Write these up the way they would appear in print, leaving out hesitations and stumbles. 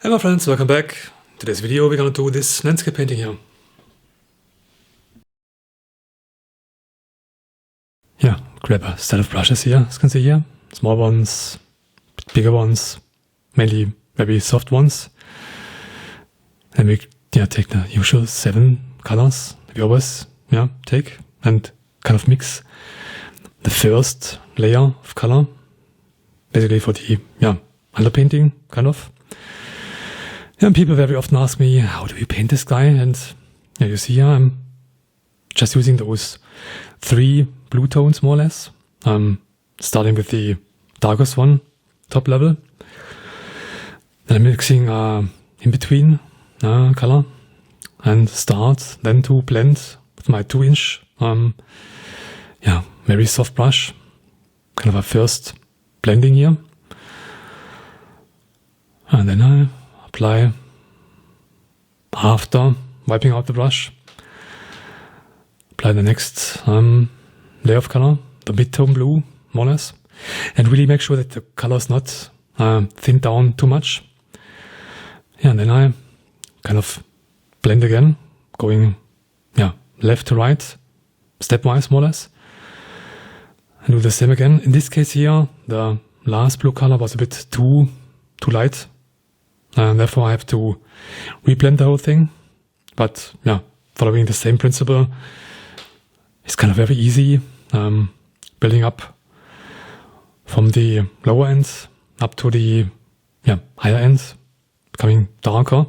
Hey my friends, welcome back. Today's video we're gonna do this landscape painting here. Yeah, grab a set of brushes here, as you can see here. Small ones, bigger ones, mainly very soft ones. And we take the usual 7 colors that we always take and kind of mix the first layer of color, basically for the underpainting kind of. And people very often ask me, how do you paint this guy? And you see here, I'm just using those 3 blue tones more or less. Starting with the darkest one, top level. Then I'm mixing in between color and start then to blend with my 2-inch, very soft brush. Kind of a first blending here. And then I apply after wiping out the brush. Apply the next layer of color, the mid-tone blue, more or less, and really make sure that the color is not thinned down too much. Yeah, and then I kind of blend again, going left to right, stepwise more or less, and do the same again. In this case here, the last blue color was a bit too light. And therefore I have to reblend the whole thing. But following the same principle, it's kind of very easy, building up from the lower end up to the higher end, becoming darker.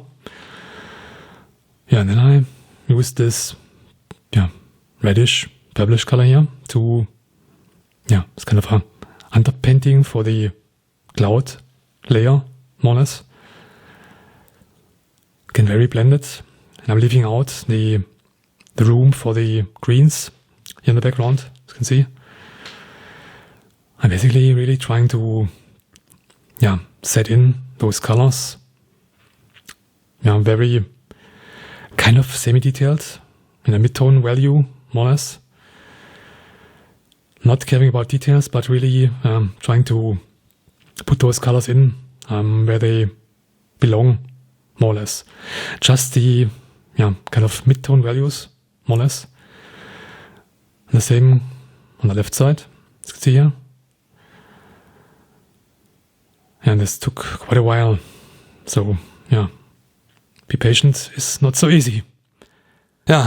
And then I use this reddish, purplish color here to it's kind of a underpainting for the cloud layer, more or less. Again, very blended. And I'm leaving out the room for the greens here in the background, as you can see. I'm basically really trying to set in those colors. Very kind of semi-detailed in a mid-tone value, more or less. Not caring about details, but really trying to put those colors in where they belong, more or less. Just the kind of mid-tone values, more or less. And the same on the left side, as you can see here. And this took quite a while. So be patient is not so easy.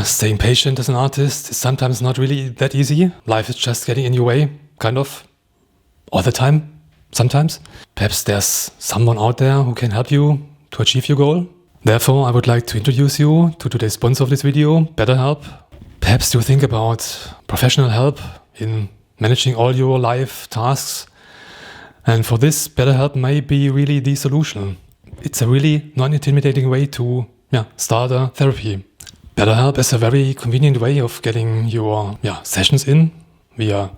Staying patient as an artist is sometimes not really that easy. Life is just getting in your way, kind of. All the time, sometimes. Perhaps there's someone out there who can help you to achieve your goal. Therefore, I would like to introduce you to today's sponsor of this video, BetterHelp. Perhaps you think about professional help in managing all your life tasks. And for this, BetterHelp may be really the solution. It's a really non-intimidating way to start a therapy. BetterHelp is a very convenient way of getting your sessions in via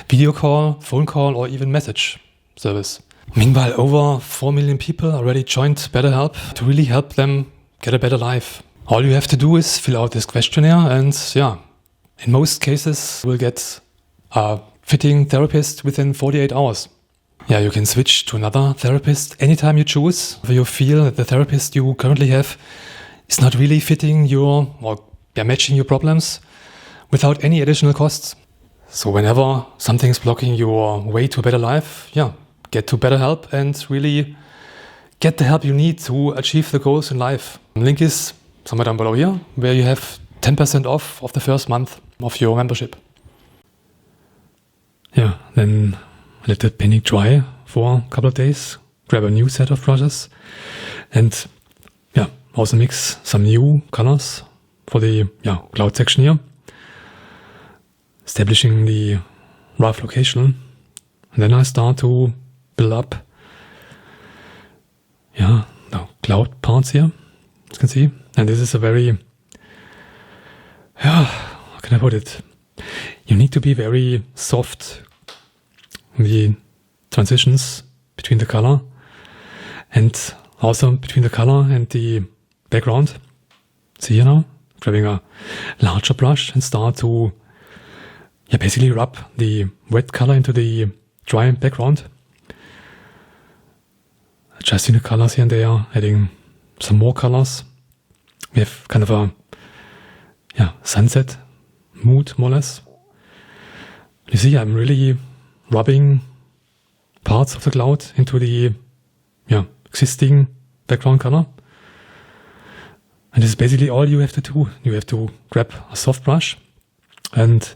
video call, phone call, or even message service. Meanwhile, over 4 million people already joined BetterHelp to really help them get a better life. All you have to do is fill out this questionnaire and in most cases you will get a fitting therapist within 48 hours. You can switch to another therapist anytime you choose, if you feel that the therapist you currently have is not really fitting your or matching your problems without any additional costs. So whenever something's blocking your way to a better life, get to BetterHelp and really get the help you need to achieve the goals in life. The link is somewhere down below here, where you have 10% off of the first month of your membership. Then let the painting dry for a couple of days, grab a new set of brushes, and also mix some new colors for the cloud section here, establishing the rough location. And then I start to build up the cloud parts here, as you can see. And this is a very how can I put it? You need to be very soft in the transitions between the color and also between the color and the background. See here now, grabbing a larger brush and start to basically rub the wet color into the dry background. adjusting the colors here and there, adding some more colors. We have kind of a sunset mood, more or less. You see, I'm really rubbing parts of the cloud into the existing background color. And this is basically all you have to do. You have to grab a soft brush and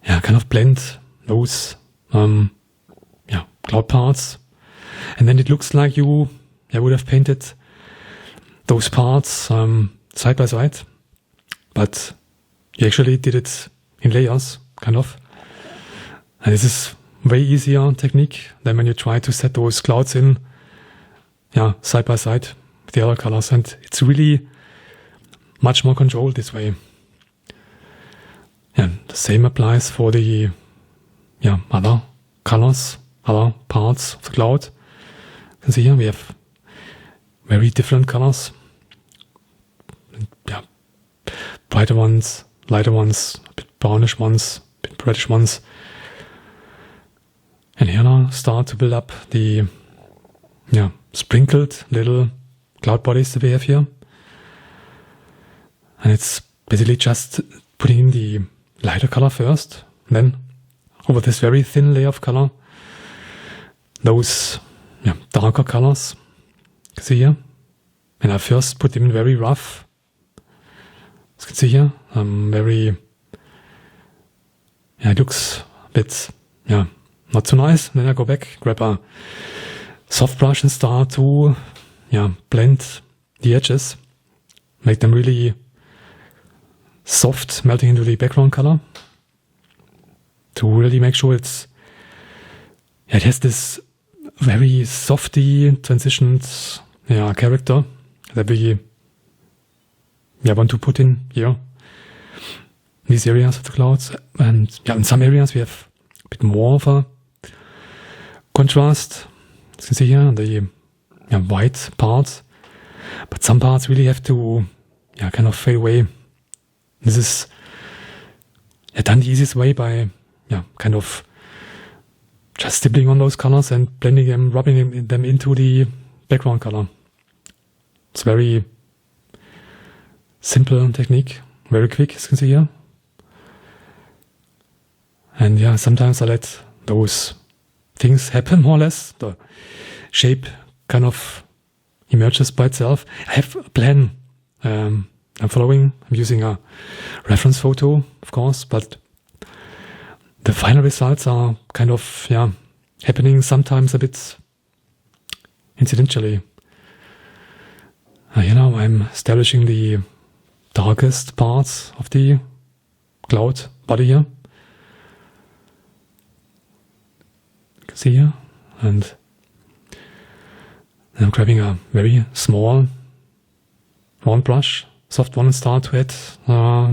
kind of blend those cloud parts. And then it looks like you would have painted those parts side by side. But you actually did it in layers, kind of. And this is way easier technique than when you try to set those clouds in side by side with the other colors. And it's really much more controlled this way. Yeah, the same applies for the other colors, other parts of the cloud. You can see here we have very different colors. Brighter ones, lighter ones, a bit brownish ones, a bit reddish ones. And here now start to build up the sprinkled little cloud bodies that we have here. And it's basically just putting in the lighter color first, then over this very thin layer of color, those darker colors. You can see here. And I first put them in very rough. As you can see here, very, it looks a bit, not so nice. And then I go back, grab a soft brush and start to, blend the edges, make them really soft, melting into the background color, to really make sure it has this very softy transitioned, character that we want to put in here, these areas of the clouds. And in some areas we have a bit more of a contrast, as you can see here, the white parts, but some parts really have to kind of fade away. This is done the easiest way by kind of just stippling on those colors and blending them, rubbing them into the background color. It's very simple technique, very quick, as you can see here. And sometimes I let those things happen more or less. The shape kind of emerges by itself. I have a plan I'm following. I'm using a reference photo, of course, but the final results are kind of happening sometimes a bit incidentally. I'm establishing the darkest parts of the cloud body here. You can see here. And I'm grabbing a very small round brush, soft one, and start to add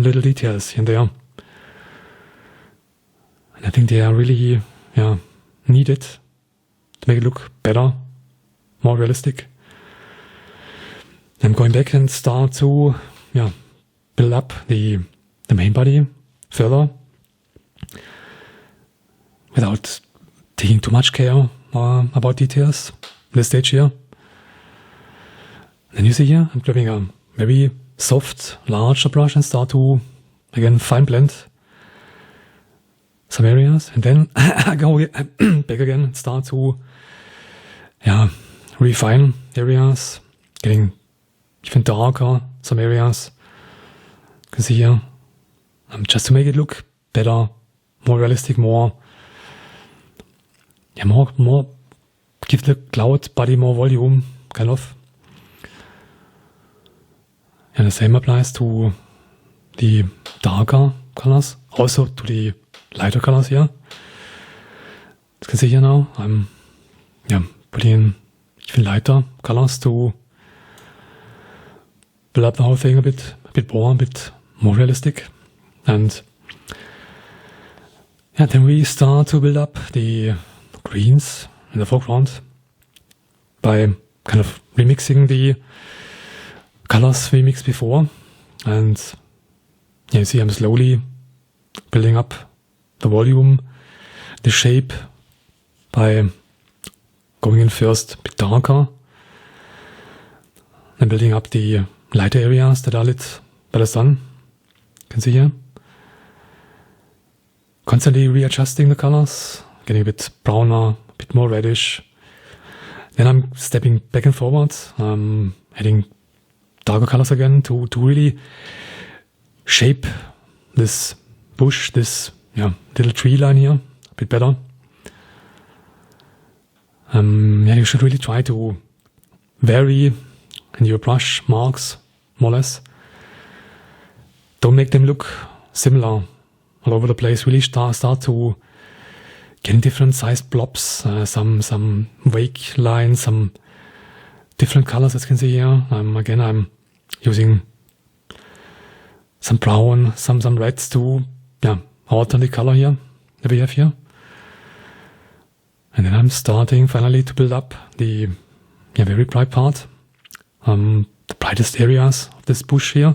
little details here and there. And I think they are really needed to make it look better, more realistic. I'm going back and start to build up the main body further without taking too much care about details in this stage here. And then you see here, I'm grabbing a very soft, larger brush and start to, again, fine blend some areas. And then I go back again and start to refine areas, getting even darker some areas. You can see here, just to make it look better, more realistic, more give the cloud body more volume, kind of. And the same applies to the darker colors, also to the lighter colors here. You can see here now, I'm putting in even lighter colors to build up the whole thing a bit more realistic. And then we start to build up the greens in the foreground by kind of remixing the colors we mixed before. And you see I'm slowly building up the volume, the shape by going in first a bit darker, and building up the lighter areas that are lit by the sun. You can see here. Constantly readjusting the colors, getting a bit browner, a bit more reddish. Then I'm stepping back and forward, adding darker colors again to really shape this bush, this little tree line here a bit better. You should really try to vary in your brush marks, more or less. Don't make them look similar all over the place. Really start to get different sized blobs, some vague lines, some different colors, as you can see here. Again, I'm using some brown, some reds to alter the color here that we have here. And then I'm starting finally to build up the very bright part, the brightest areas of this bush here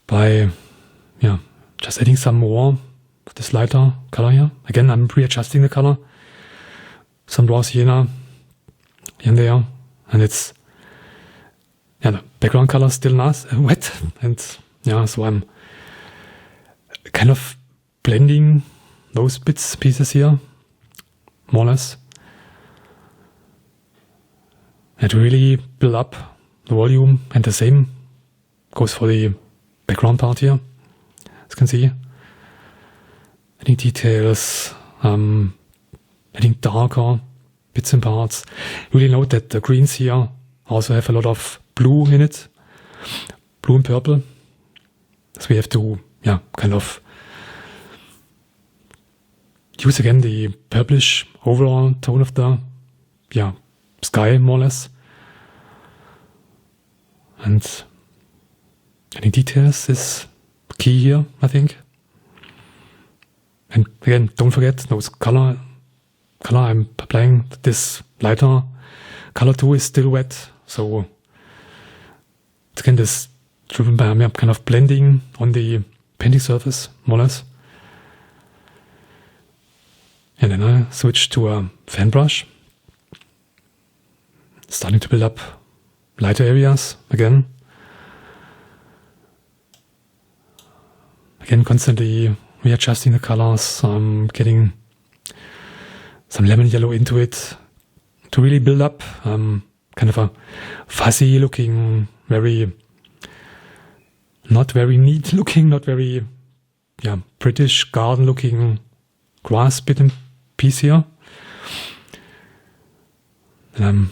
by just adding some more of this lighter color here. Again, I'm readjusting the color, some raw sienna here and there, and it's the background color is still nice, wet, and so I'm kind of blending those pieces here, more or less, and to really build up the volume. And the same goes for the background part here, as you can see. Adding details, adding darker bits and parts. Really note that the greens here also have a lot of blue in it, blue and purple. So we have to kind of use again the purplish overall tone of the sky, more or less. And adding details is key here, I think. And again, don't forget those color I'm applying. This lighter color too is still wet, so again, this driven by kind of blending on the painting surface, more or less. And then I switch to a fan brush, starting to build up lighter areas again. Again, constantly readjusting the colors, getting some lemon yellow into it to really build up kind of a fuzzy looking, not very neat looking, not very British garden looking grass bit and piece here. And I'm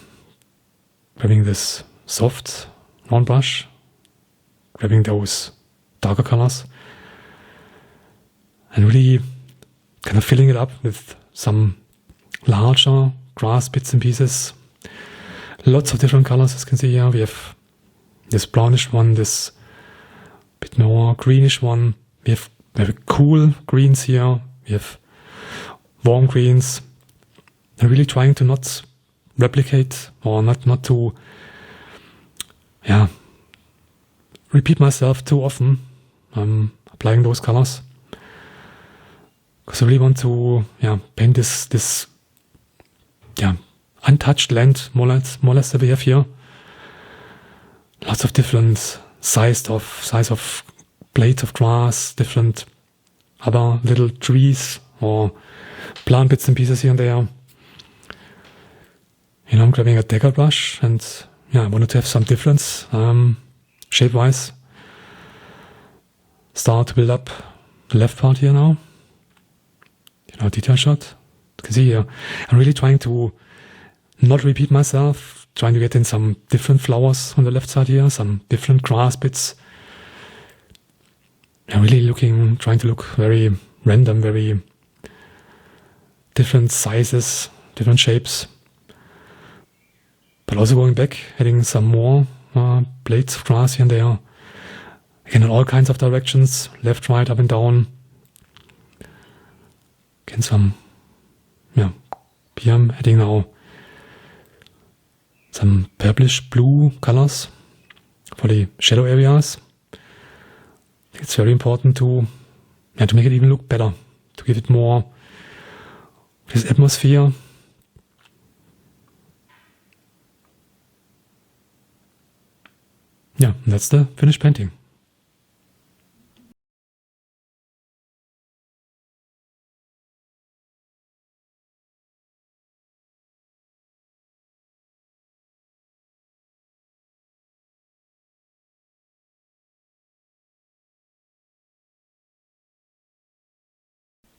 grabbing this soft round brush, grabbing those darker colors, and really kind of filling it up with some larger grass bits and pieces. Lots of different colors, as you can see here. We have this brownish one, this bit more greenish one. We have very cool greens here. We have warm greens. I'm really trying to not replicate or not to repeat myself too often. I'm applying those colors because I really want to paint this untouched land more or less that we have here. Lots of different size of blades of grass, different other little trees or plant bits and pieces here and there. I'm grabbing a dagger brush and I wanted to have some difference shape-wise. Start to build up the left part here now. Detail shot. You can see here, I'm really trying to not repeat myself, trying to get in some different flowers on the left side here, some different grass bits. I'm really trying to look very random, very different sizes, different shapes. But also going back, adding some more blades of grass here and there. Again, in all kinds of directions, left, right, up and down. Again, some, here I'm adding now some purplish blue colors for the shadow areas. It's very important to make it even look better, to give it more this atmosphere. Yeah, and that's the finished painting.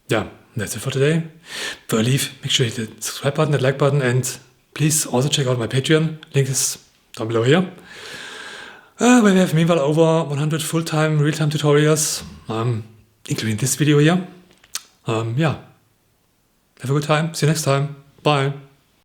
Yeah, that's it for today. Before I leave, make sure you hit the subscribe button, that like button, and please also check out my Patreon. Link is down below here. Where we have meanwhile over 100 full-time, real-time tutorials, including this video here. Yeah, have a good time. See you next time. Bye.